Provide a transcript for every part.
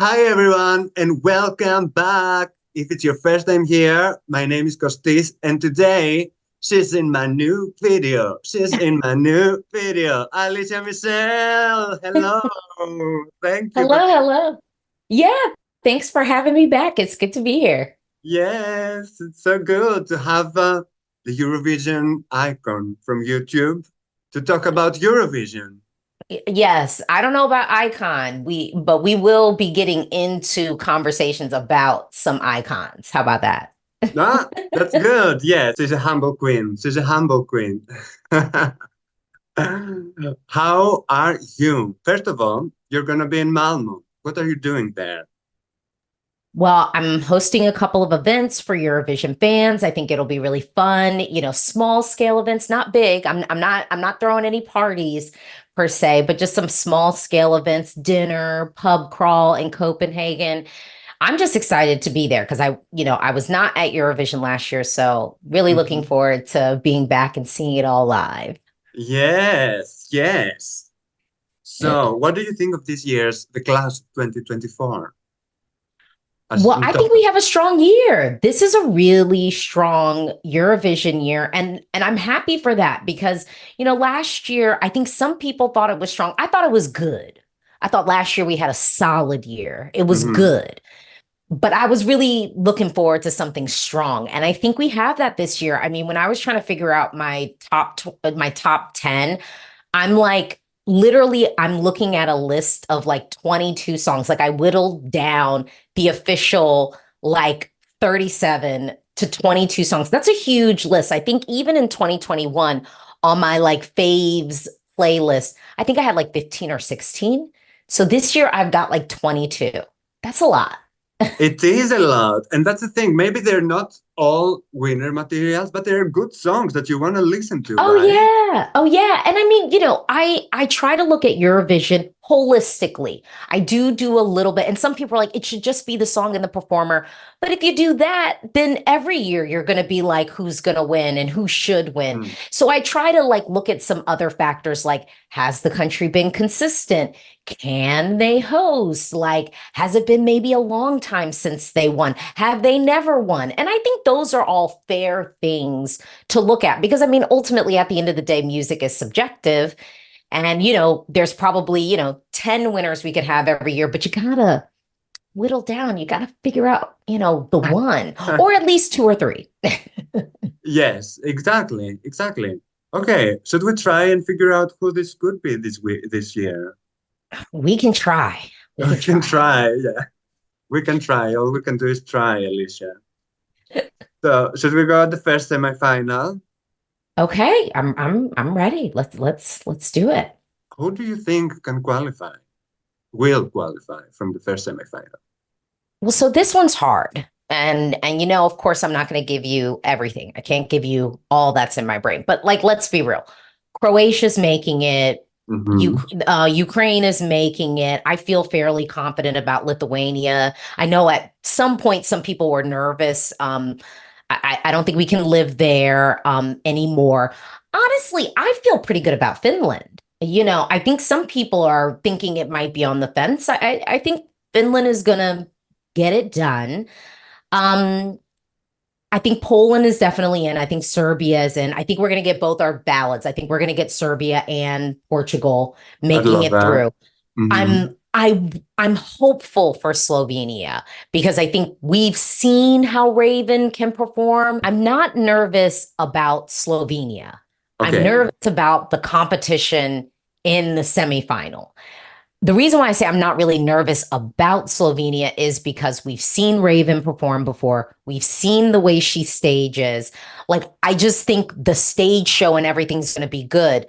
Hi, everyone, and welcome back. If it's your first time here, my name is Kostis, and today she's in my new video. She's in my new video. Alicia Michelle, hello. Thank you for. Hello, hello. Yeah, thanks for having me back. It's good to be here. Yes, it's so good to have the Eurovision icon from YouTube to talk about Eurovision. Yes, I don't know about icon. But we will be getting into conversations about some icons. How about that? Ah, that's good. Yes, she's a humble queen. She's a humble queen. How are you? First of all, you're going to be in Malmo. What are you doing there? Well, I'm hosting a couple of events for Eurovision fans. I think it'll be really fun. Small scale events, not big. I'm not throwing any parties per se, but just some small scale events, dinner, pub crawl in Copenhagen. I'm just excited to be there because I was not at Eurovision last year, so really looking Mhm. forward to being back and seeing it all live. Yes, yes. So, what do you think of this year's The Class 2024 as Well, on I top think of we have a strong year. This is a really strong Eurovision year, and I'm happy for that because, last year I think some people thought it was strong. I thought it was good. I thought last year we had a solid year. It was Mhm. good. But I was really looking forward to something strong, and I think we have that this year. I mean, when I was trying to figure out my top 10, I'm like literally I'm looking at a list of like 22 songs. Like I whittled down the official like 37 to 22 songs. That's a huge list. I think even in 2021 on my like faves playlist, I think I had like 15 or 16. So this year I've got like 22. That's a lot. It is a lot. And that's the thing. Maybe they're not all winner materials, but they're good songs that you want to listen to, Oh right? yeah. Oh yeah. And I mean, I try to look at Eurovision holistically. I do a little bit, and some people are like, it should just be the song and the performer. But if you do that, then every year you're going to be like, who's going to win and who should win. Mm. So I try to like look at some other factors like, has the country been consistent? Can they host? Like, has it been maybe a long time since they won? Have they never won? And I think those are all fair things to look at because I mean ultimately at the end of the day music is subjective, and there's probably 10 winners we could have every year, but you gotta whittle down, you gotta figure out the one or at least two or three. Yes, exactly, exactly. Okay, should we try and figure out who this could be this year? We can try. We We can can try. try, yeah. We can try. All we can do is try, Alicia. So, should we go at the first semifinal? Okay, I'm ready. Let's do it. Who do you think can qualify? Will qualify from the first semifinal? Well, so this one's hard. And of course I'm not going to give you everything. I can't give you all that's in my brain. But like let's be real. Croatia's making it. Hmm. Ukraine is making it. I feel fairly confident about Lithuania. I know at some point some people were nervous. I don't think we can live there anymore. Honestly, I feel pretty good about Finland. I think some people are thinking it might be on the fence. I think Finland is gonna get it done. Um, I think Poland is definitely in. I think Serbia is in. I think we're going to get both our ballots. I think we're going to get Serbia and Portugal I'd making love it that. through. Hmm. I'm hopeful for Slovenia because I think we've seen how Raven can perform. I'm not nervous about Slovenia. I'm Okay. nervous about the competition in the semifinal. The reason why I say I'm not really nervous about Slovenia is because we've seen Raven perform before. We've seen the way she stages. Like, I just think the stage show and everything's going to be good.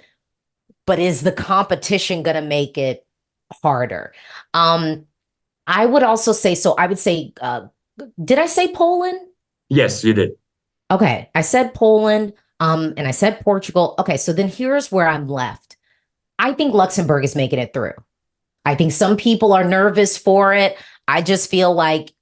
But is the competition going to make it harder? Um, I would also say, so I would say, did I say Poland? Yes, you did. Okay, I said Poland, and I said Portugal. Okay, so then here's where I'm left. I think Luxembourg is making it through. I think some people are nervous for it. I just feel like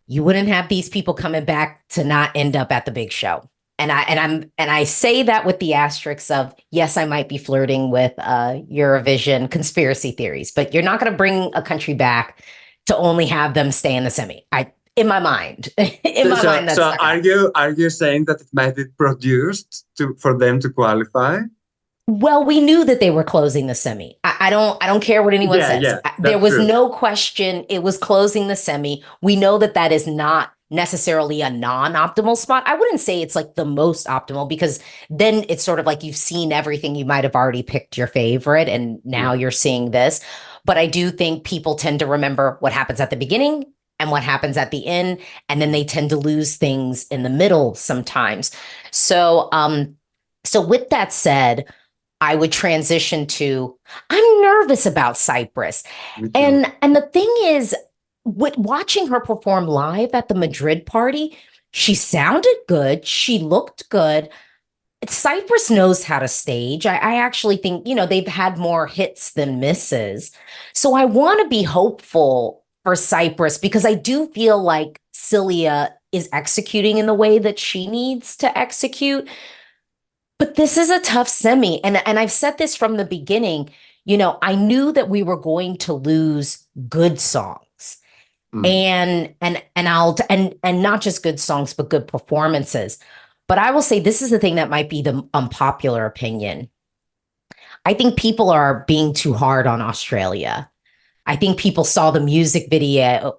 you wouldn't have these people coming back to not end up at the big show. And I say that with the asterisks of yes, I might be flirting with Eurovision conspiracy theories, but you're not going to bring a country back to only have them stay in the semi. In my mind, in my mind, that's so not are you saying that it might be produced for them to qualify? well, we knew that they were closing the semi. I don't care what anyone Yeah, says. yeah, There that's was true. no question it was closing the semi. We know that that is not necessarily a non-optimal spot. I wouldn't say it's like the most optimal because then it's sort of like you've seen everything. You might have already picked your favorite and now Yeah. you're seeing this. But I do think people tend to remember what happens at the beginning and what happens at the end, and then they tend to lose things in the middle sometimes. So, so with that said, I would transition to I'm nervous about Cypress. Me too. And the thing is, with watching her perform live at the Madrid party, she sounded good. She looked good. Cypress knows how to stage. I actually think, you know, they've had more hits than misses. So I want to be hopeful for Cypress because I do feel like Cilia is executing in the way that she needs to execute. But this is a tough semi. And I've said this from the beginning. You know, I knew that we were going to lose good songs. Mm. And not just good songs, but good performances. But I will say this is the thing that might be the unpopular opinion. I think people are being too hard on Australia. I think people saw the music video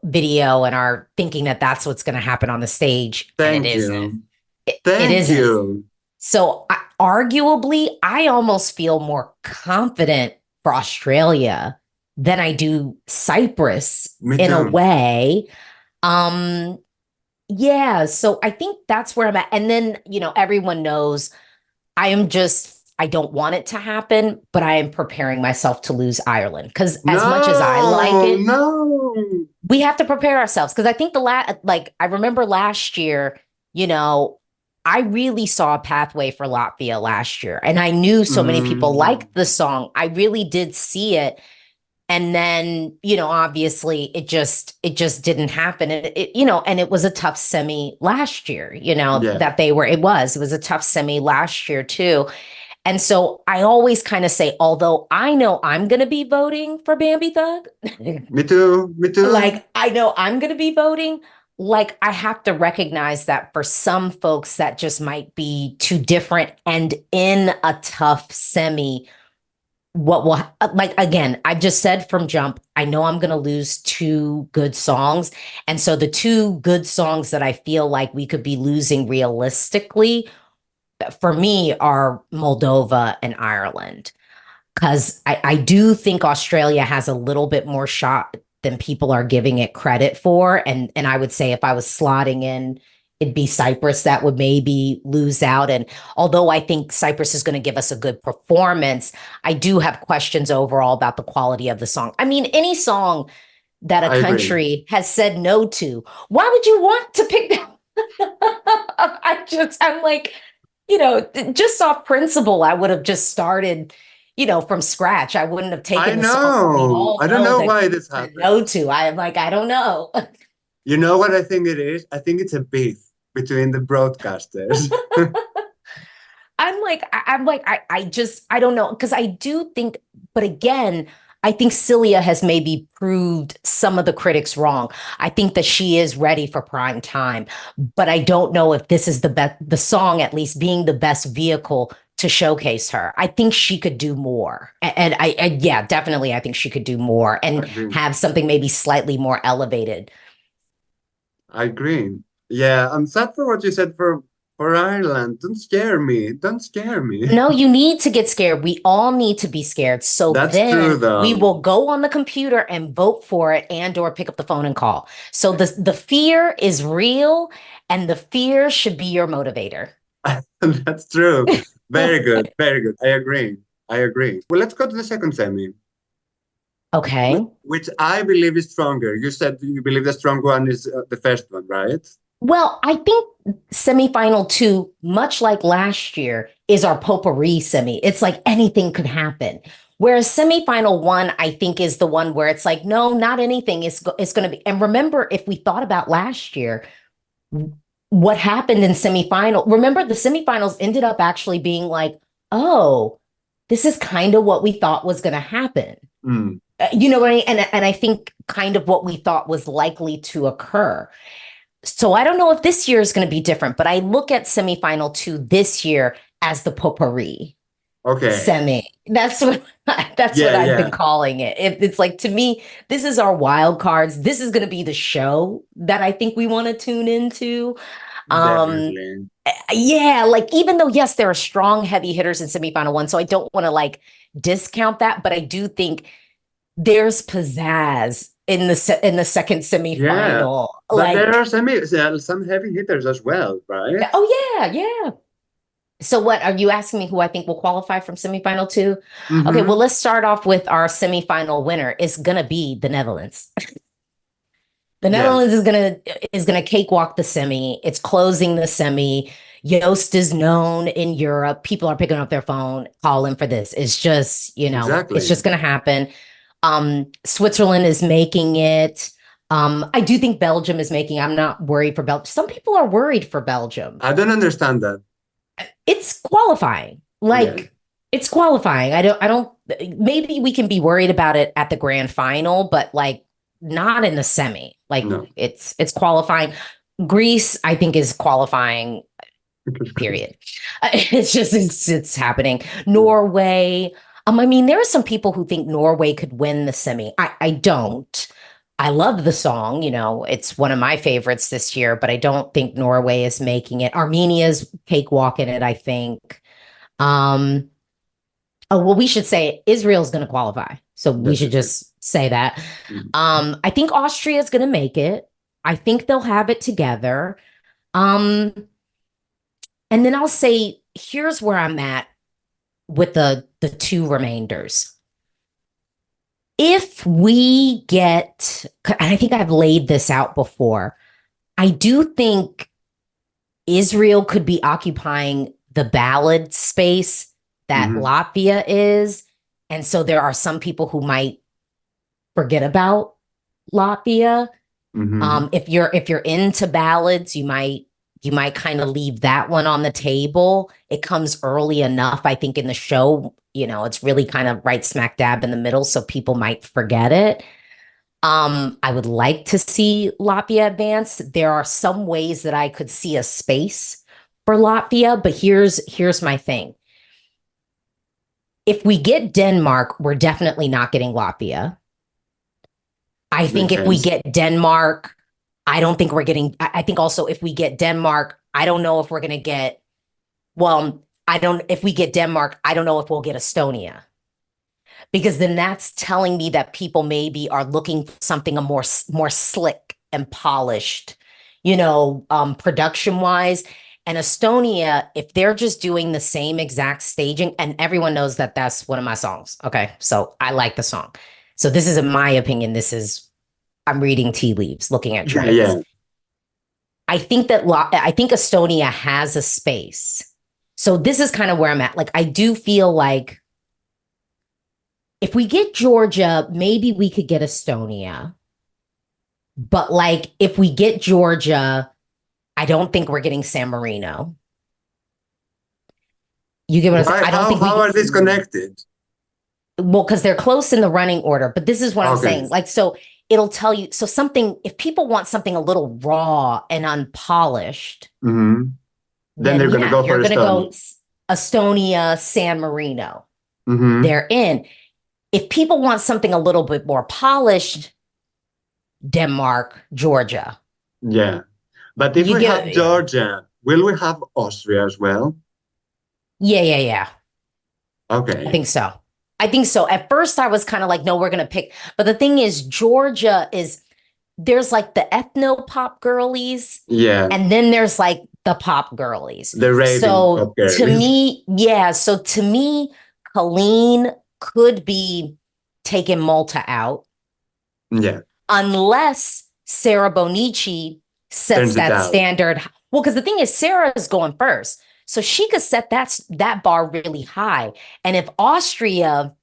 and are thinking that that's what's going to happen on the stage, and it Thank isn't. you. It Thank isn't. you. So arguably, I almost feel more confident for Australia than I do Cyprus Me in a too. way. Um, yeah, so I think that's where I'm at. And then, you know, everyone knows I don't want it to happen, but I am preparing myself to lose Ireland because as much as I like No, it, no. we have to prepare ourselves because I think I remember last year, you know, I really saw a pathway for Latvia last year, and I knew so many people Mm, liked the song. I really did see it, and then you know, obviously, it just didn't happen, and you know, and it was a tough semi last year. You know yeah, that it was a tough semi last year too. And so I always kind of say, although I know I'm going to be voting for Bambi Thug, me too. Me too. like I know I'm going to be voting, like I have to recognize that for some folks that just might be too different and in a tough semi what will like again I've just said from jump I know I'm going to lose two good songs, and so the two good songs that I feel like we could be losing realistically for me are Moldova and Ireland because I do think Australia has a little bit more shot than people are giving it credit for. And I would say if I was slotting in, it'd be Cyprus that would maybe lose out. And although I think Cyprus is going to give us a good performance, I do have questions overall about the quality of the song. I mean, any song that a I agree. country has said no to, why would you want to pick that? I'm like, you know, just off principle, I would have just started, you know, from scratch. I wouldn't have I taken the songs that we know. all I don't know know that why this said no happened. to. I'm like, I don't know. You know what I think it is? I think it's a beef between the broadcasters. I don't know. Because I do think, but again, I think Cilia has maybe proved some of the critics wrong. I think that she is ready for prime time, but I don't know if this is the song at least being the best vehicle to showcase her. I think she could do more. Yeah, definitely. I think she could do more I and agree. have something maybe slightly more elevated. I agree. Yeah, I'm sad for what you said for Ireland. Don't scare me. Don't scare me. No, you need to get scared. We all need to be scared. So That's true then we though. will go on the computer and vote for it and or pick up the phone and call. So the fear is real and the fear should be your motivator. That's true. Very good. Very good. I agree. I agree. Well, let's go to the second semi, Okay. which I believe is stronger. You said you believe the strong one is the first one, right? Well, I think semifinal two, much like last year, is our potpourri semi. It's like anything could happen. Whereas semifinal one, I think, is the one where it's like, no, not anything is going to be. And remember, if we thought about last year, what happened in semifinal? Remember, the semifinals ended up actually being like, oh, this is kind of what we thought was going to happen. Mm. You know what I mean? And I think kind of what we thought was likely to occur. So I don't know if this year is going to be different, but I look at semifinal two this year as the potpourri Okay. semi. That's what Yeah, I've been yeah, calling it. It's like, to me, this is our wild cards. This is going to be the show that I think we want to tune into. Um, definitely. yeah, like, even though, yes, there are strong heavy hitters in semifinal one, so I don't want to like discount that, but I do think there's pizzazz in the second Yeah. semifinal. But there are Like, some heavy hitters as well, right? oh yeah, yeah. So what are you asking me, who I think will qualify from semifinal two? Okay, well, Mm-hmm. let's start off with our semifinal winner. It's gonna be the Netherlands. The Yeah, Netherlands is gonna cakewalk the semi. It's closing the semi. Yost is known in Europe. People are picking up their phone, calling for this. It's just, it's exactly. just gonna happen. Switzerland is making it. I do think Belgium is making. I'm not worried for Belgium. Some people are worried for Belgium. I don't understand that. It's qualifying. Yeah. Like, it's qualifying. I don't maybe we can be worried about it at the grand final, but like, not in the semi. Like, No. it's qualifying. Greece, I think, is qualifying, period. It's happening. Yeah. Norway. I mean, there are some people who think Norway could win the semi. I don't. I love the song, it's one of my favorites this year, but I don't think Norway is making it. Armenia's cakewalking it, I think. Um, oh, well, we should say Israel's going to qualify. So we should Definitely. just say that. Mhm. I think Austria is going to make it. I think they'll have it together. Um, and then I'll say, here's where I'm at with the two remainders. If we get, and I think I've laid this out before, I do think Israel could be occupying the ballad space that Mhm. Latvia is. And so there are some people who might forget about Latvia. Mhm. If you're into ballads, you might kind of leave that one on the table. It comes early enough, I think, in the show. It's really kind of right smack dab in the middle, so people might forget it. I would like to see Latvia advance. There are some ways that I could see a space for Latvia, but here's my thing. If we get Denmark, we're definitely not getting Latvia. I think Makes if we sense. get Denmark, I don't think we're getting. I think also, if we get Denmark, I don't know if we're going to get. Well, I don't. If we get Denmark, I don't know if we'll get Estonia, because then that's telling me that people maybe are looking for something a more slick and polished, production wise. And Estonia, if they're just doing the same exact staging, and everyone knows that that's one of my songs. Okay, so I like the song. So this is, in my opinion, I'm reading tea leaves, looking at Yeah, trends. yeah. I think Estonia has a space. So this is kind of where I'm at. Like, I do feel like if we get Georgia, maybe we could get Estonia. But like, if we get Georgia, I don't think we're getting San Marino. You get what I'm saying? Why? I don't think we How get. are these connected? Well, because they're close in the running order. But this is what I'm Okay. saying. Like, so it'll tell you. So something, if people want something a little raw and unpolished, Hmm. Then then they're gonna yeah, go you're for going to Estonia. go Estonia, San Marino. Hmm. They're in. If people want something a little bit more polished, Denmark, Georgia. Yeah. But if You we have get, yeah, Georgia, will we have Austria as well? yeah, yeah, yeah. I Okay. think so. I think so. At first, I was kind of like, no, we're going to pick. But the thing is, Georgia is, there's like the ethno pop girlies, Yeah. and then there's like the pop girlies. The raving So pop to girlies. me, yeah. So to me, Colleen could be taking Malta out, Yeah. unless Sarah Bonici sets Turns it that out. standard. Well, because the thing is, Sarah is going first. So she could set that bar really high. And if Austria,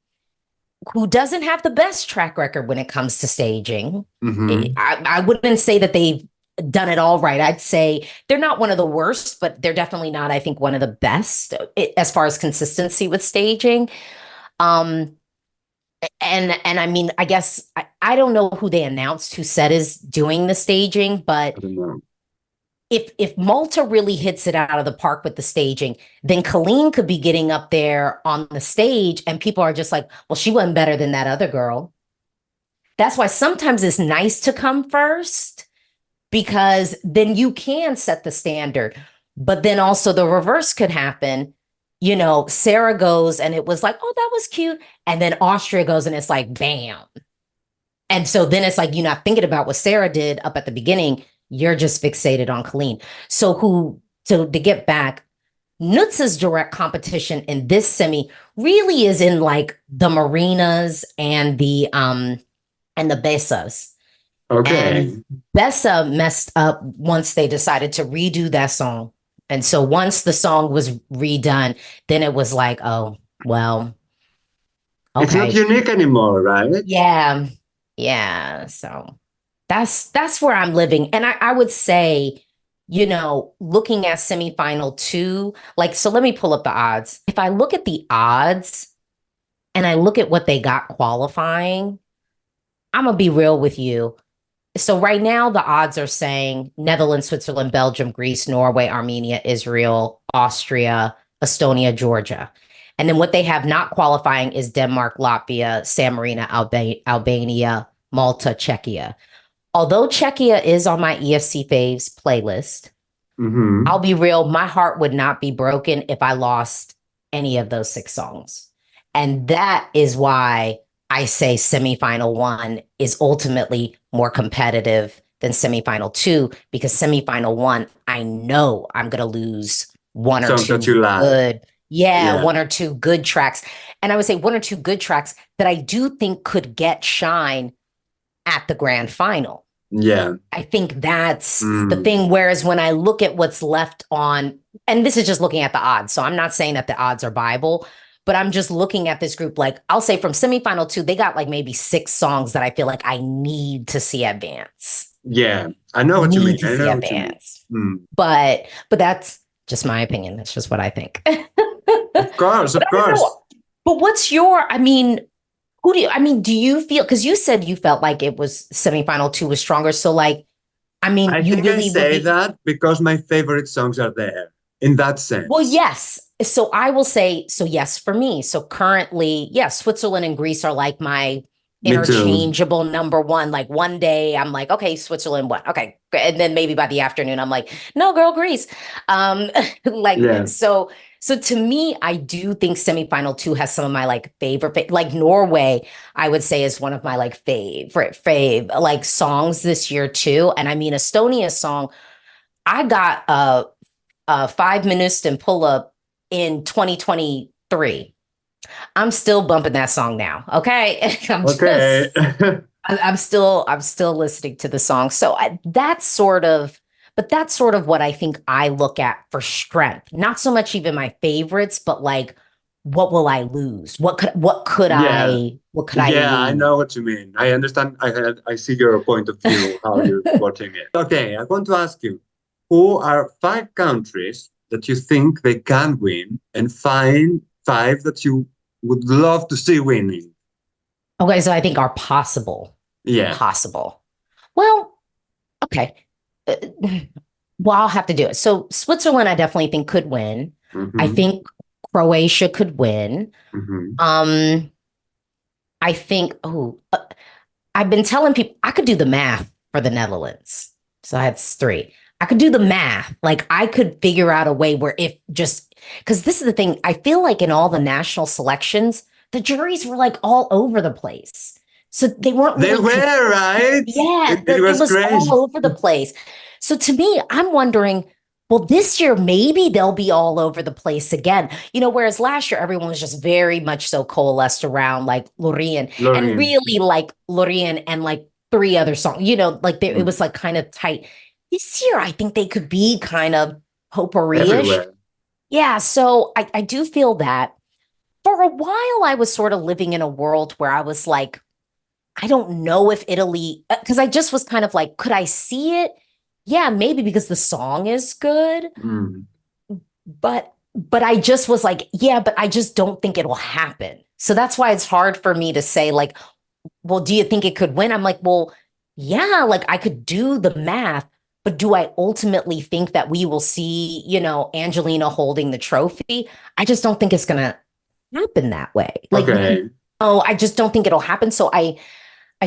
who doesn't have the best track record when it comes to staging, Hmm. I wouldn't say that they've done it all right. I'd say they're not one of the worst, but they're definitely not, I think, one of the best as far as consistency with staging. Um, And I mean, I guess I don't know who they announced who said is doing the staging, but I don't know. if Malta really hits it out of the park with the staging, then Colleen could be getting up there on the stage and people are just like, well, she wasn't better than that other girl. That's why sometimes it's nice to come first because then you can set the standard. But then also the reverse could happen. You know, Sarah goes and it was like, oh, that was cute. And then Austria goes and it's like, bam. And so then it's like, you're not thinking about what Sarah did up at the beginning. You're just fixated on Colleen. So to get back, Nutz's direct competition in this semi really is in like the Marinas and the Besas. Okay. And Bessa messed up once they decided to redo that song. And so once the song was redone, then it was like, oh, well, It's not okay. unique anymore, right? Yeah. Yeah. So that's where I'm living. And I would say, you know, looking at semifinal two, like, so let me pull up the odds. If I look at the odds and I look at what they got qualifying, I'm gonna be real with you. So right now the odds are saying Netherlands, Switzerland, Belgium, Greece, Norway, Armenia, Israel, Austria, Estonia, Georgia. And then what they have not qualifying is Denmark, Latvia, San Marino, Albania, Malta, Czechia. Although Czechia is on my EFC faves playlist, Mm-hmm. I'll be real, my heart would not be broken if I lost any of those six songs. And that is why I say semifinal one is ultimately more competitive than semifinal two, because semifinal one, I know I'm going to lose one or Songs that two you like. good, yeah, Yeah. one or two good tracks. And I would say one or two good tracks that I do think could get shine at the grand final. Yeah. I think that's the Mm. thing. Whereas when I look at what's left on, and this is just looking at the odds, so I'm not saying that the odds are Bible, but I'm just looking at this group. Like I'll say from semifinal two, they got like maybe six songs that I feel like I need to see advance. Yeah. I know what you Need mean. to I see know what you mean. advance. Mm. But that's just my opinion. That's just what I think. Of course, But of I don't course. know. But what's your, I mean, who do you, I mean, do you feel, because you said you felt like it was semifinal two was stronger. So like, I mean, I you think I really would say be, that because my favorite songs are there in that well, sense. yes. So I will say, so yes, for me. So currently, yes, Switzerland and Greece are like my Me too. interchangeable number one. Like one day I'm like, okay, Switzerland, what? Okay. And then maybe by the afternoon, I'm like, no, girl, Greece. Like, Yeah. so to me, I do think semifinal two has some of my like favorite, like Norway, I would say is one of my like fave like songs this year too. And I mean, Estonia's song, I got 5 minutes and pull up in 2023. I'm still bumping that song now. Okay. Okay. I'm still listening to the song. So that's sort of what I think I look at for strength. Not so much even my favorites, but like, what will I lose? Yeah. What could I Yeah, I lose? know what you mean. I understand. I see your point of view, how you're watching it. Okay, I want to ask you, who are five countries that you think they can win and find five that you would love to see winning? Okay, so I think are possible. Yeah. Possible. Well, okay. Uh, well, I'll have to do it. So Switzerland, I definitely think could win. I Mm-hmm. think Croatia could win. Mm-hmm. Um, I think, I've been telling people I could do the math for the Netherlands. So that's three. I could do the math. Like I could figure out a way where if just because this is the thing, I feel like in all the national selections, the juries were like all over the place. So they weren't They really were, right? yeah, It it was was all crazy. over the place. So to me, I'm wondering, well, this year maybe they'll be all over the place again. You know, whereas last year everyone was just very much so coalesced around like Loreen and Loreen. really like Loreen and like three other songs. You know, like it Mm. was like kind of tight. This year, I think they could be kind of potpourri-ish. Everywhere. Yeah, so I do feel that. For a while, I was sort of living in a world where I was like, I don't know if Italy, because I just was kind of like, could I see it? Yeah, maybe because the song is good, Mm. but but I just was like, yeah, but I just don't think it'll happen. So that's why it's hard for me to say, like, well, do you think it could win? I'm like, well, yeah, like I could do the math, but do I ultimately think that we will see, Angelina holding the trophy? I just don't think it's gonna happen that way. Like, Okay. no, I just don't think it'll happen. So I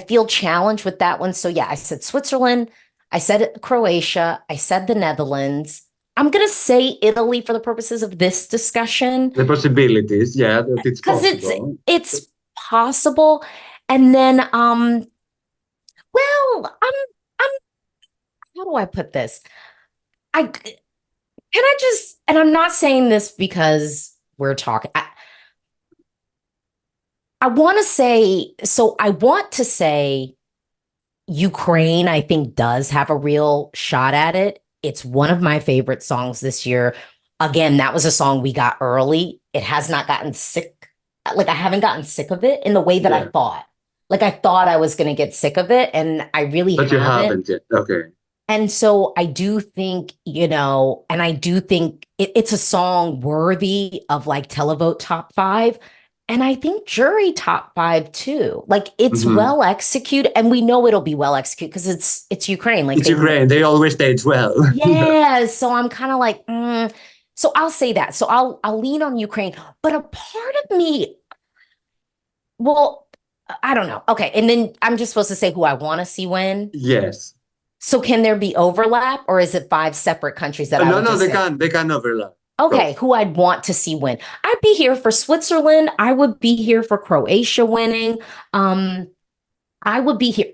feel challenged with that one. So yeah, I said Switzerland, I said Croatia, I said the Netherlands. I'm gonna say Italy for the purposes of this discussion The possibilities, yeah, that it's because it's possible. it's possible. And then I'm how do I put this? I can I just and I'm not saying this because we're talking. I want to say so I want to say Ukraine, I think, does have a real shot at it. It's one of my favorite songs this year. Again, that was a song we got early. It has not gotten sick. Like, I haven't gotten sick of it in the way that I Yeah, thought. Like, I thought I was going to get sick of it, and I really but you haven't. haven't yet. Okay. And so I do think, and I do think it's a song worthy of like televote top five. And I think jury top five too. Like it's Hmm. well executed, and we know it'll be well executed because it's Ukraine. Like It's they know. Ukraine. They always stage well. Yeah. So I'm kind of like, so I'll say that. So I'll lean on Ukraine. But a part of me, well, I don't know. Okay. And then I'm just supposed to say who I want to see win. Yes. So can there be overlap or is it five separate countries that I No, would no, just say, they can overlap. Go. okay, who I'd want to see win? I'd be here for Switzerland. I would be here for Croatia winning. Um, I would be here.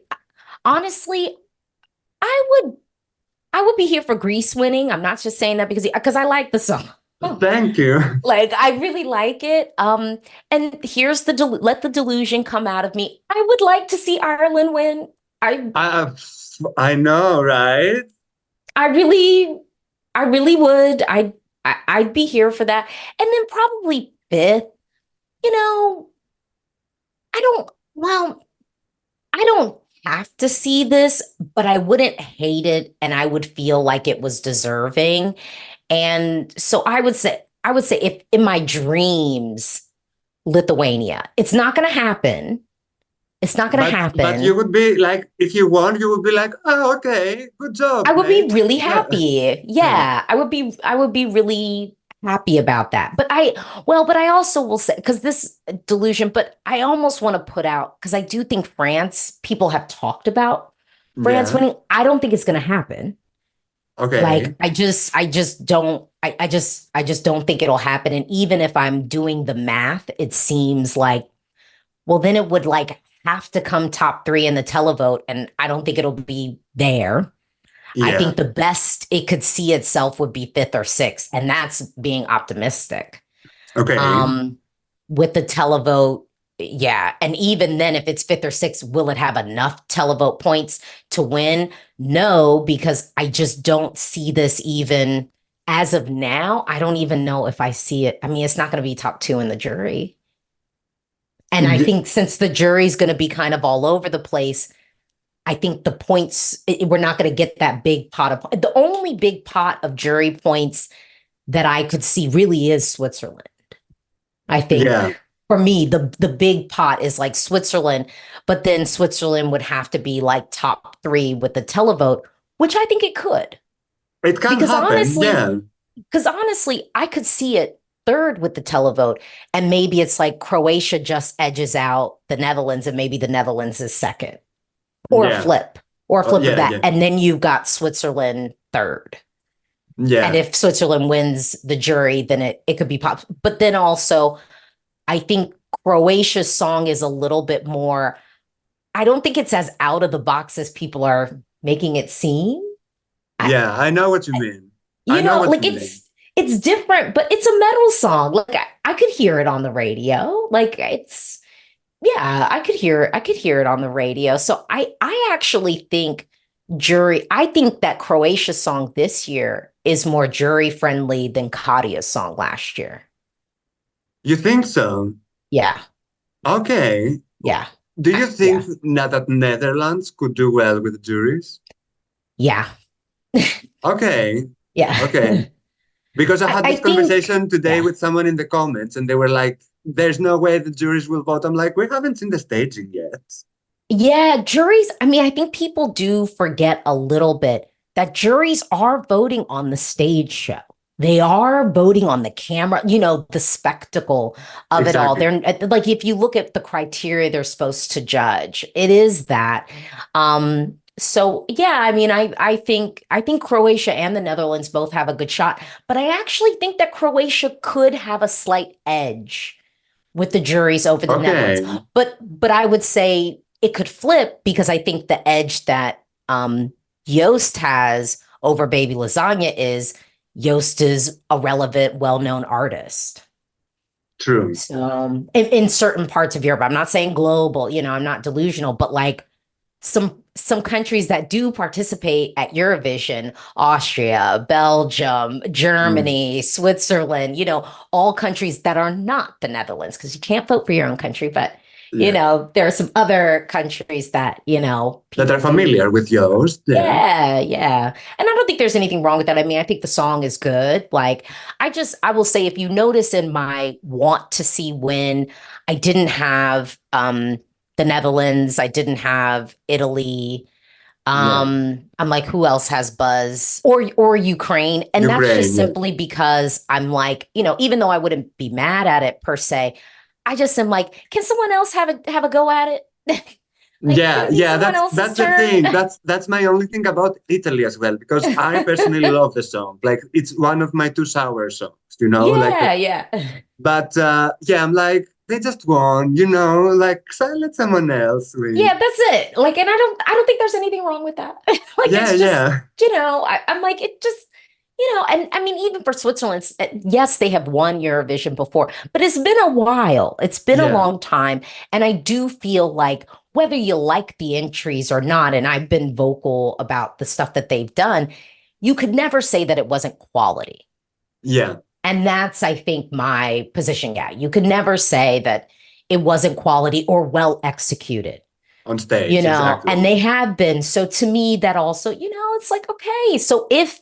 Honestly, I would I would be here for Greece winning. I'm not just saying that because I like the song. Thank you. Like I really like it. And here's let the delusion come out of me. I would like to see Ireland win. I I, I know, right? I really, I really would. I'd be here for that. And then probably fifth, you know, I don't, well, I don't have to see this, but I wouldn't hate it and I would feel like it was deserving. And so I would say if in my dreams, Lithuania, it's not going to happen. It's not going to But you happen. would be like, if you won, you would be like, oh, okay, good I job, would be mate. really Yeah. happy. Yeah. Yeah, I would be really happy about that. But I also will say because this delusion, but I almost want to put out because I do think France, people have talked about France Yeah. winning. I don't think it's going to happen. Like Okay. I just don't I just don't think it'll happen. And even if I'm doing the math, it seems like well then it would like have to come top three in the televote, and I don't think it'll be there. I Yeah. think the best it could see itself would be fifth or sixth, and that's being optimistic. Okay. Um, with the televote, yeah, and even then, if it's fifth or sixth, will it have enough televote points to win? No, because I just don't see this even as of now. I don't even know if I see it. I mean, it's not going to be top two in the jury. And I Y- think since the jury's going to be kind of all over the place, I think the points, we're not going to get that big pot of, the only big pot of jury points that I could see really is Switzerland. I think Yeah. for me, the big pot is like Switzerland, but then Switzerland would have to be like top three with the televote, which I think it could. It can Because happen. honestly, Yeah. because honestly, I could see it third with the televote. And maybe it's like Croatia just edges out the Netherlands, and maybe the Netherlands is second Yeah. or a flip of Yeah. that. Yeah. And then you've got Switzerland third. And Yeah. if Switzerland wins the jury, then it could be pop. But then also, I think Croatia's song is a little bit more, I don't think it's as out of the box as people are making it seem. I, Yeah. I know what you mean. I know what like you mean. it's different, but it's a metal song. Like I could hear it on the radio. Like it's yeah, I could hear it on the radio. So I actually think I think that Croatia song this year is more jury friendly than Kadia's song last year. You think so? Yeah. Okay. Yeah. Do you think Yeah. that Netherlands could do well with juries? Yeah. Okay. Yeah. Okay. Because I had I this think, conversation today yeah. with someone in the comments, and they were like, "There's no way the juries will vote." I'm like, "We haven't seen the staging yet." Yeah, juries, I mean, I think people do forget a little bit that juries are voting on the stage show. They are voting on the camera, the spectacle of it all. Exactly. They're like, if you look at the criteria they're supposed to judge, it is that. So yeah, I mean, I think Croatia and the Netherlands both have a good shot, but I actually think that Croatia could have a slight edge with the juries over the Netherlands. Okay. But I would say it could flip because I think the edge that Yost has over Baby Lasagna is Yost is a relevant, well-known artist. True. So in certain parts of Europe, I'm not saying global, I'm not delusional, but like some countries that do participate at Eurovision, Austria, Belgium, Mm. Germany, Switzerland, all countries that are not the Netherlands, because you can't vote for your own country, but Yeah. there are some other countries that, That are people do. familiar with yours. Yeah. Yeah, yeah. And I don't think there's anything wrong with that. I mean, I think the song is good. Like, I will say, if you notice in my want to see win, I didn't have the Netherlands, I didn't have Italy. Yeah. I'm like, who else has buzz? Or Ukraine. And that's just Ukraine. Yeah. simply because I'm like, even though I wouldn't be mad at it per se, I just am like, can someone else have a go at it? Like, can Yeah, it be yeah, someone else's that's the turn? thing. That's my only thing about Italy as well, because I personally love the song. Like it's one of my two sour songs, like Yeah, yeah. but yeah, I'm like, they just won, like so let someone else win. Yeah, that's it. Like, and I don't think there's anything wrong with that. Like, Yeah, it's just, yeah. I'm like, it just, and I mean, even for Switzerland, yes, they have won Eurovision before, but it's been a while. It's been a Yeah. long time. And I do feel like whether you like the entries or not, and I've been vocal about the stuff that they've done, you could never say that it wasn't quality. Yeah. And that's, I think, my position. Yeah. You could never say that it wasn't quality or well executed, On stage, and exactly. they have been. So to me, that also, it's like, okay, so if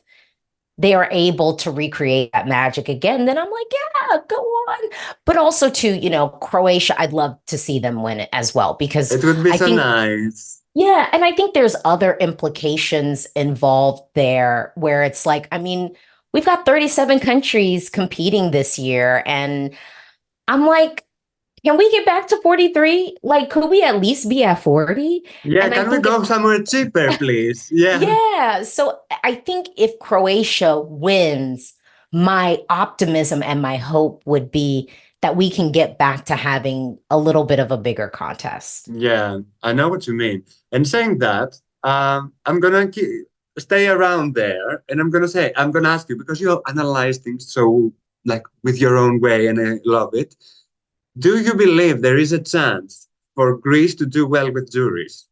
they are able to recreate that magic again, then I'm like, yeah, go on. But also to, Croatia, I'd love to see them win it as well, because It would be I so think, nice. yeah, and I think there's other implications involved there where it's like, I mean, we've got 37 countries competing this year, and I'm like, can we get back to 43? Like, could we at least be at 40? Yeah, And I can we think if, go somewhere cheaper, please? Yeah. yeah, so I think if Croatia wins, my optimism and my hope would be that we can get back to having a little bit of a bigger contest. Yeah, I know what you mean. And saying that, I'm gonna stay around there, and I'm gonna ask you because you analyze things so like with your own way, and I love it. Do you believe there is a chance for Greece to do well with juries?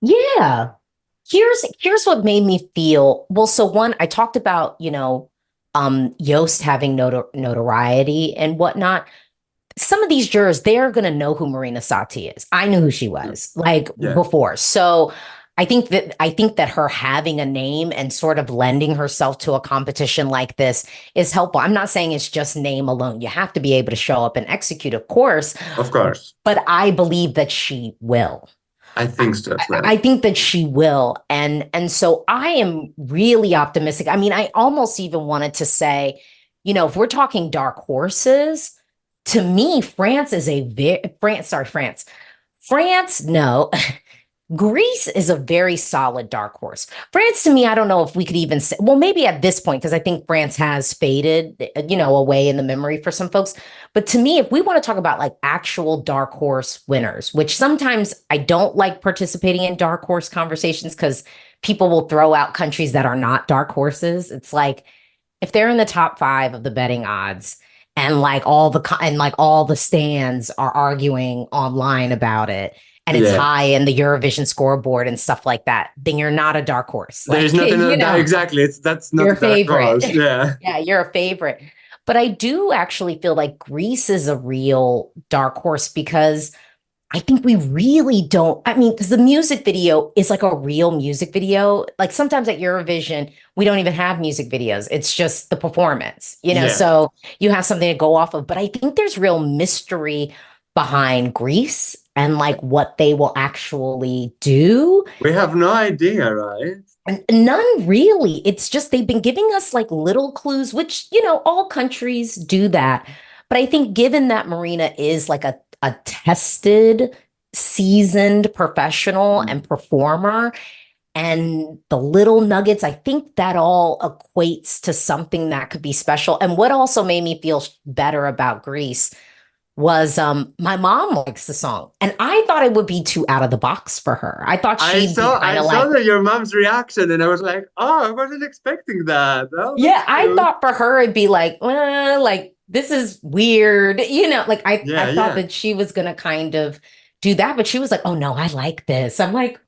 Yeah. Here's what made me feel well. So one, I talked about, Yost having notoriety and whatnot. Some of these jurors, they're gonna know who Marina Sati is. I knew who she was like Yeah, before. So I think that her having a name and sort of lending herself to a competition like this is helpful. I'm not saying it's just name alone. You have to be able to show up and execute, of course, of course. but I believe that she will. I I, think so as I well. think that she will. And so I am really optimistic. I mean, I almost even wanted to say, if we're talking dark horses, to me, France is a very France, sorry, France. France, no. Greece is a very solid dark horse. France, to me, I don't know if we could even say, well, maybe at this point, because I think France has faded, away in the memory for some folks. But to me, if we want to talk about like actual dark horse winners, which sometimes I don't like participating in dark horse conversations because people will throw out countries that are not dark horses. It's like if they're in the top five of the betting odds, and like all the stands are arguing online about it, and it's Yeah, high in the Eurovision scoreboard and stuff like that, then you're not a dark horse. there is Like, not another exactly. That's not you're a a dark favorite. horse. Yeah, Yeah, you're a favorite. But I do actually feel like Greece is a real dark horse because I think we really don't. I mean, because the music video is like a real music video. Like sometimes at Eurovision, we don't even have music videos. It's just the performance, Yeah, so you have something to go off of. But I think there's real mystery behind Greece and like what they will actually do. we have no idea, right? And none really. It's just they've been giving us like little clues, which, all countries do that. But I think given that Marina is like a tested, seasoned professional Mm. and performer, and the little nuggets, I think that all equates to something that could be special. And what also made me feel better about Greece was my mom likes the song, and I thought it would be too out of the box for her. I thought I she'd be saw kind I of saw like, that your mom's reaction, and I was like, oh, I wasn't expecting that. Oh, yeah, that's I cute. thought for her it'd be like, like this is weird, like I Yeah, thought yeah. that she was gonna kind of do that, but she was like, oh no, I like this. I'm like,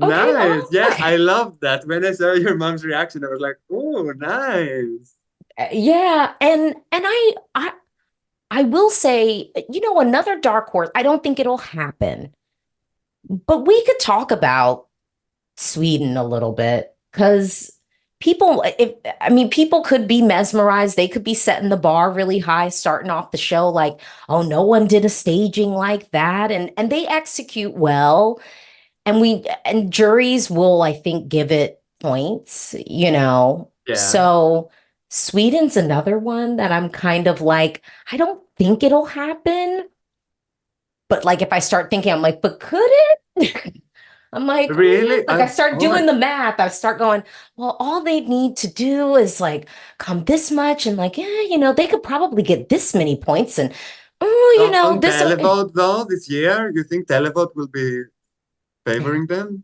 okay, Nice. mom. Yeah, I love that. When I saw your mom's reaction, I was like, oh, nice. Yeah, and I will say, another dark horse. I don't think it'll happen, but we could talk about Sweden a little bit because people could be mesmerized. They could be setting the bar really high, starting off the show like, oh, no one did a staging like that, and they execute well, and juries will, I think, give it points. Yeah. So Sweden's another one that I'm kind of like, I don't think it'll happen, but like if I start thinking, I'm like, but could it? I'm like, Really? like I start Oh my. doing the math. I start going, well, all they need to do is like come this much, and like, yeah, they could probably get this many points, and oh, So on this. televote though this year, you think televote will be favoring them?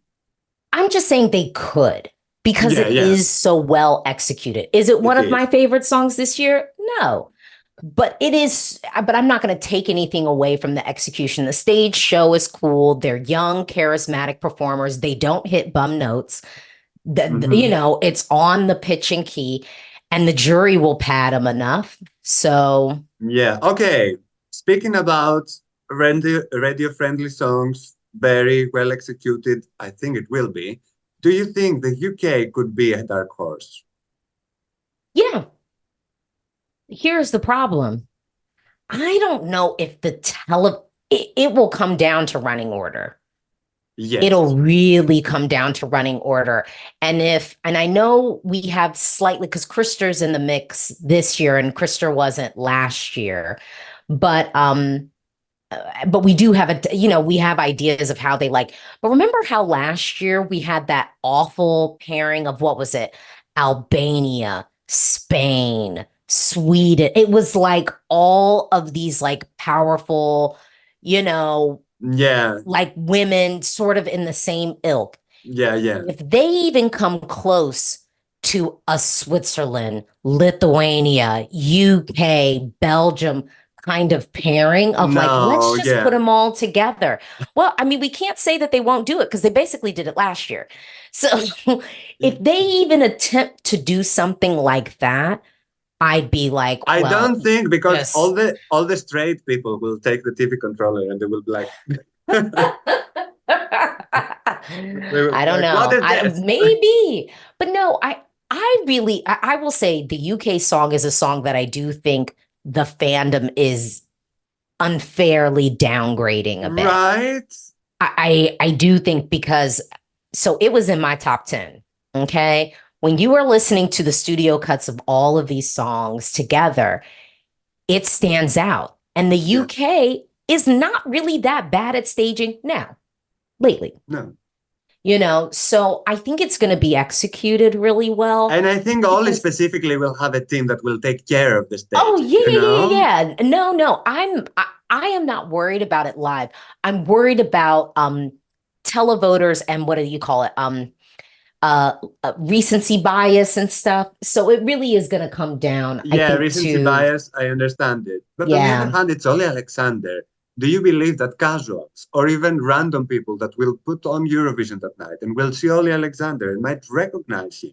I'm just saying they could because Yeah, it yeah, is so well executed. Is it one it of my is. favorite songs this year? No. But it is, but I'm not going to take anything away from the execution. The stage show is cool. They're young, charismatic performers. They don't hit bum notes. Hmm. It's on the pitch and key, and the jury will pad them enough. So, Yeah. Okay. Speaking about radio-friendly songs, very well executed, I think it will be. Do you think the UK could be a dark horse? yeah, here's the problem. I don't know if it will come down to running order. It'll Yes. really come down to running order. And I know we have slightly, because Krister's in the mix this year and Krister wasn't last year, but we do have we have ideas of how they like. But remember how last year we had that awful pairing of, what was it? Albania, Spain, Sweden. It was like all of these like powerful, you know, Yeah. like women sort of in the same ilk. Yeah. Yeah. If they even come close to a Switzerland, Lithuania, UK, Belgium kind of pairing of like, let's No. just put Yeah. them all together. Well, I mean, we can't say that they won't do it because they basically did it last year. So if they even attempt to do something like that, I'd be like, I well, don't think because just all the straight people will take the TV controller and they will be like, they will I be don't like, what know. is I this? maybe, but no, I will say the UK song is a song that I do think the fandom is unfairly downgrading a bit. Right? I do think because so it was in my top 10. Okay. When you are listening to the studio cuts of all of these songs together, it stands out. And the Yeah. UK is not really that bad at staging now, lately. No. So I think it's going to be executed really well. And I think Oli Because, specifically will have a team that will take care of the oh staging, yeah, you yeah, yeah, know? yeah, yeah. No, I am not worried about it live. I'm worried about televoters and what do you call it? Recency bias and stuff. So it really is going to come down, I Yeah, think, recency to bias, I understand it. But on the other yeah. hand, it's Oli Alexander. Do you believe that casuals or even random people that will put on Eurovision that night and will see Oli Alexander and might recognize him?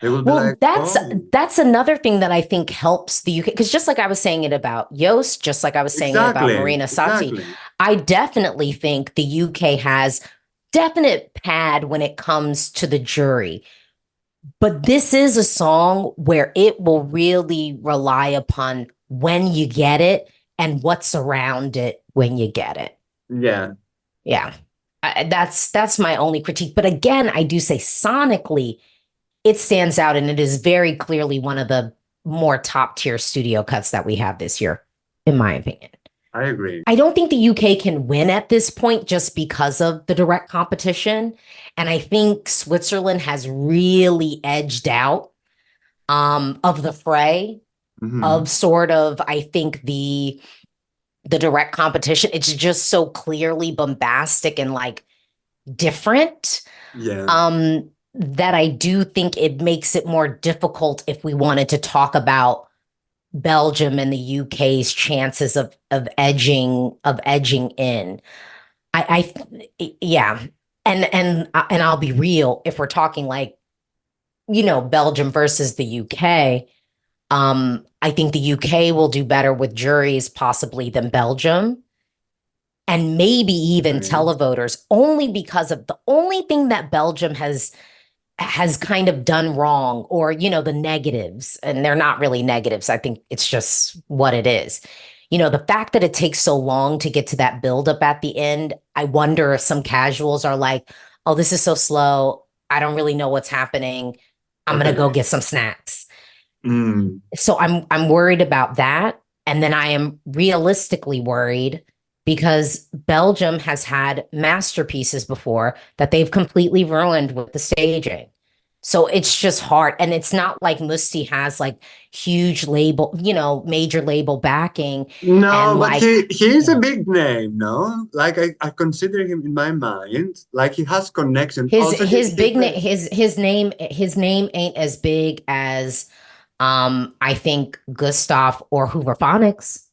They will be Well, like, that's oh, that's another thing that I think helps the UK, because just like I was saying it about Yost, just like I was saying it about exactly, Marina Sati, exactly. I definitely think the UK has definite pad when it comes to the jury. But this is a song where it will really rely upon when you get it and what's around it when you get it. Yeah. Yeah. That's my only critique. But again, I do say sonically, it stands out and it is very clearly one of the more top tier studio cuts that we have this year, in my opinion. I agree. I don't think the UK can win at this point just because of the direct competition. And I think Switzerland has really edged out of the fray of sort of, I think the direct competition. It's just so clearly bombastic and like different. Yeah. That I do think it makes it more difficult if we wanted to talk about Belgium and the UK's chances of edging in. Yeah. And I'll be real, if we're talking like, Belgium versus the UK, I think the UK will do better with juries possibly than Belgium. And maybe even televoters, only because of the only thing that Belgium has kind of done wrong, or the negatives, and they're not really negatives. I think it's just what it is. The fact that it takes so long to get to that buildup at the end, I wonder if some casuals are like, oh, this is so slow, I don't really know what's happening, I'm gonna go get some snacks. So I'm worried about that. And then I am realistically worried because Belgium has had masterpieces before that they've completely ruined with the staging. So it's just hard. And it's not like Musti has like huge label, major label backing. No, and but like he's a big name, no? Like I consider him in my mind, like he has connection. his big name, his name ain't as big as I think Gustav or Hooverphonics.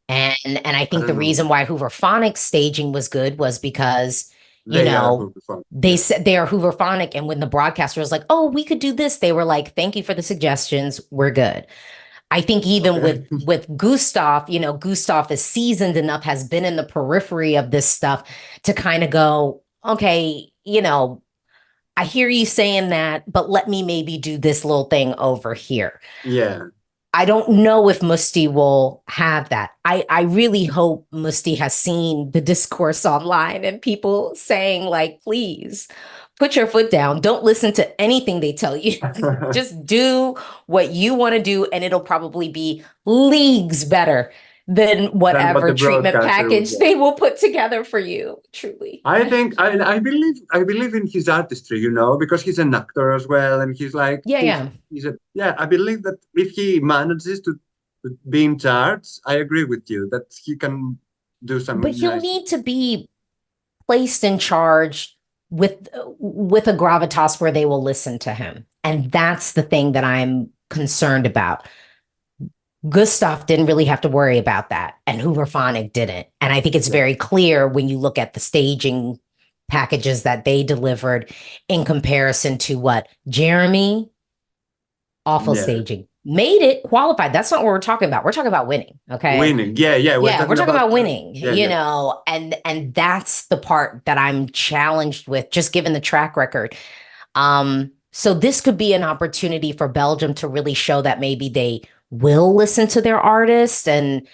And I think the reason why Hooverphonics staging was good was because they said they are Hooverphonic, and when the broadcaster was like, "Oh, we could do this," they were like, "Thank you for the suggestions. We're good." I think even with Gustav, Gustav is seasoned enough, has been in the periphery of this stuff to kind of go, okay, I hear you saying that, but let me maybe do this little thing over here. Yeah. I don't know if Musti will have that. I really hope Musti has seen the discourse online and people saying like, please put your foot down. Don't listen to anything they tell you. Just do what you want to do. And it'll probably be leagues better than whatever treatment package they will put together for you. Truly. I think I believe in his artistry, because he's an actor as well, and he's like I believe that if he manages to be in charge, I agree with you that he can do something. But he'll need to be placed in charge with a gravitas where they will listen to him, and that's the thing that I'm concerned about. Gustav didn't really have to worry about that, and Hooverphonic didn't. And I think it's very clear when you look at the staging packages that they delivered in comparison to what Jeremy, awful staging, made it qualified. That's not what we're talking about. We're talking about winning. Okay. Winning. Yeah. We're talking about winning, and that's the part that I'm challenged with, just given the track record. So this could be an opportunity for Belgium to really show that maybe they will listen to their artist and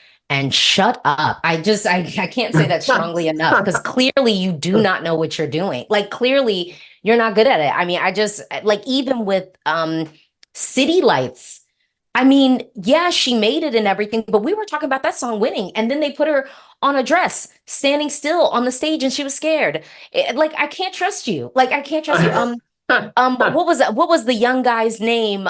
shut up. I can't say that strongly enough, because clearly you do not know what you're doing. Like, clearly you're not good at it. I mean, I just like, even with City Lights, I mean, yeah, she made it and everything, but we were talking about that song winning, and then they put her on a dress standing still on the stage and she was scared. Like, I can't trust you. Like, I can't trust you. What was that? What was the young guy's name?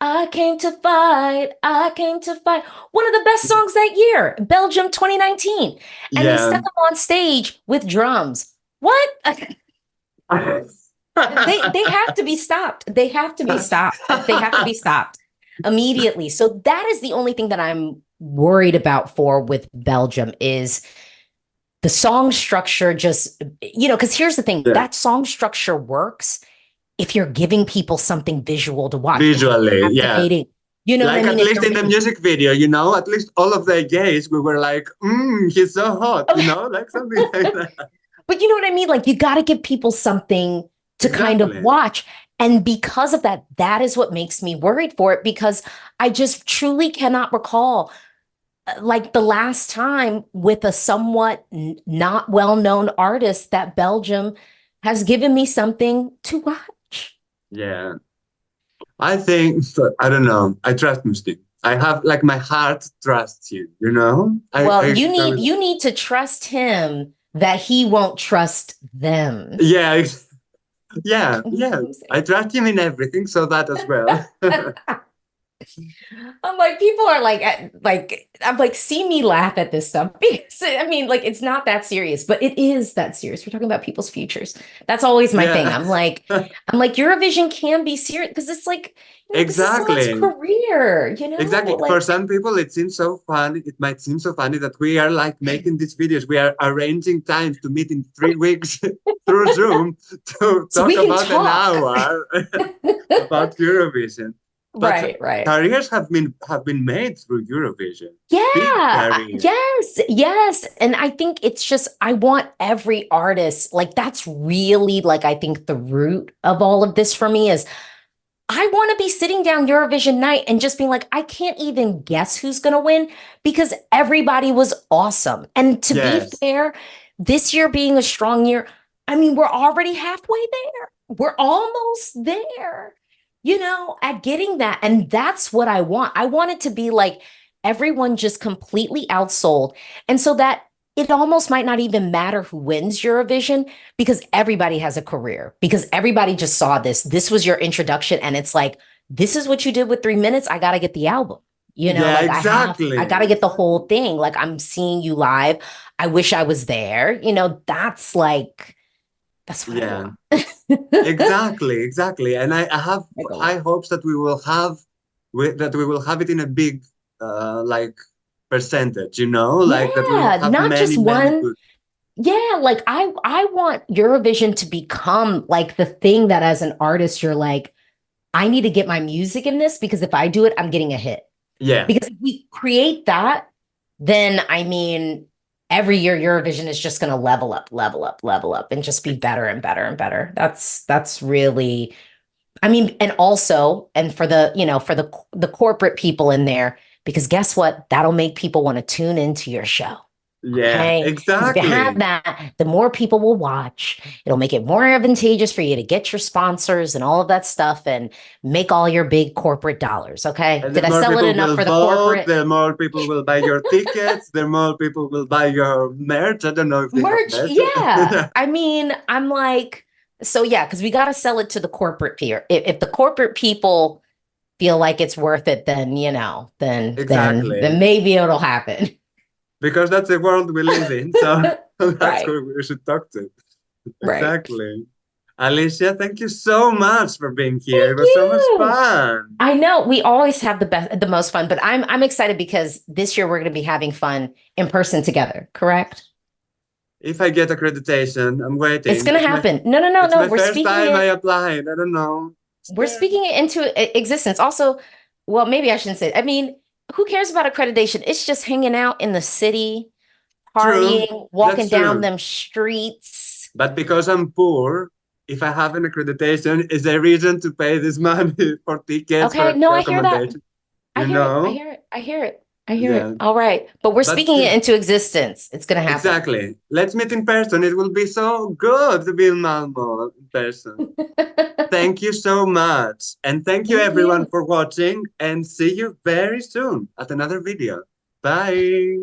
I came to fight. I came to fight. One of the best songs that year, Belgium 2019. And they stuck him on stage with drums. What? They have to be stopped. They have to be stopped. They have to be stopped immediately. So that is the only thing that I'm worried about with Belgium, is the song structure. Just, because here's the thing, that song structure works if you're giving people something visual to watch. Visually, You know what I Like at mean? It's least in the music video, you know, at least all of the gays, we were like, he's so hot, you know, like something like that. But you know what I mean? Like you got to give people something to kind of Exactly. watch. And because of that, that is what makes me worried for it, because I just truly cannot recall like the last time with a somewhat not well-known artist that Belgium has given me something to watch. Yeah. I think, I don't know. I trust Mystique. I have like my heart trusts you, you know? Well, I you need to trust him that he won't trust them. yeah, yeah, You know yeah. what I'm I saying? trust him in everything, so that as well. I'm like, people are like, I'm like, see me laugh at this stuff because I mean, like, it's not that serious, but it is that serious. We're talking about people's futures. That's always my thing. Yeah. I'm like, Eurovision can be serious because it's like, you know, this is someone's Exactly. career, you know, Exactly. For like, some people, it seems so funny. It might seem so funny that we are like making these videos. We are arranging times to meet in 3 weeks through Zoom to so talk we can about an talk. hour about Eurovision. But Right. careers have been made through Eurovision. Big Yeah, careers. yes, yes. And I think it's just, I want every artist, like, that's really, like, I think the root of all of this for me is I want to be sitting down Eurovision night and just being like, I can't even guess who's going to win because everybody was awesome. And to be Yes. fair, this year being a strong year, I mean, we're already halfway there. We're almost there, you know, at getting that. And that's what I want. I want it to be like everyone just completely outsold. And so that it almost might not even matter who wins Eurovision because everybody has a career, because everybody just saw this. This was your introduction. And it's like, this is what you did with 3 minutes. I got to get the album. You know, Yeah, like I got to exactly. get the whole thing. Like I'm seeing you live. I wish I was there. You know, that's like, that's what I Yeah, want. exactly, exactly. And I have Like a high lot. hopes that we will have it in a big like percentage, you know, like that we will Yeah, have not many, just many one. good. Yeah, like I want Eurovision to become like the thing that as an artist you're like, I need to get my music in this because if I do it, I'm getting a hit. Yeah, Because if we create that, then I mean, every year Eurovision is just going to level up, level up, level up, and just be better and better and better. That's really, I mean, and also, and for the, you know, for the corporate people in there, because guess what? That'll make people want to tune into your show. yeah, Okay. Because if you have exactly. that, the more people will watch. It'll make it more advantageous for you to get your sponsors and all of that stuff and make all your big corporate dollars. Okay. And the Did I more sell it people enough will for the vote, corporate the more people will buy your tickets, the more people will buy your merch. I don't know if they have merch? merch. Yeah. I mean, I'm like, so yeah, because we got to sell it to the corporate peer. If the corporate people feel like it's worth it, then, you know, then Exactly. maybe it'll happen. Because that's the world we live in. So that's Right. who we should talk to. Right. Exactly. Alicia, thank you so much for being here. It Thank was so much you. fun. I know we always have the most fun, but I'm excited because this year we're going to be having fun in person together, correct? If I get accreditation, I'm It's waiting. going to happen. No, no, no, It's no. my first time I applied. I don't know. We're Scared. speaking it into existence. Also, well, maybe I shouldn't say it. I mean, who cares about accreditation? It's just hanging out in the city, True. partying, That's walking down true. them streets. But because I'm poor, if I have an accreditation, is a reason to pay this money for tickets, Okay, for no, I hear that. accommodation. I You hear it. I know? hear it. I hear it. I hear it. Yeah. All right. But we're But speaking it still, into existence. It's going to happen. exactly. Let's meet in person. It will be so good to be in Malmo in person. Thank you so much. And thank you Thank everyone you. for watching and see you very soon at another video. Bye.